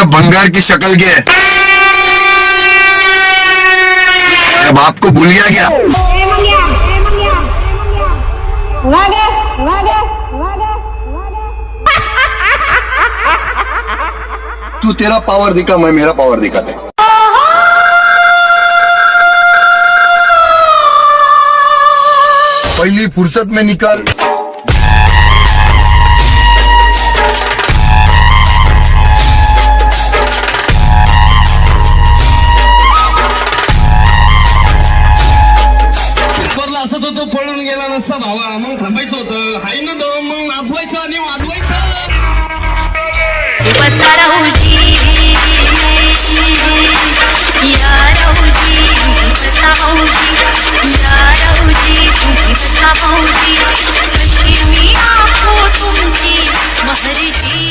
भंगार की शक्ल के बाप को भूल गया क्या? तू तेरा पावर दिखा, मैं मेरा पावर दिखाते। पहली फुर्सत में निकल। असं तो पळून गेला नसता भावा, मग थांबायचं होतं. हाय ना दम, मग नाचवायचं आणि वाजवायचं. तुमची महर्जी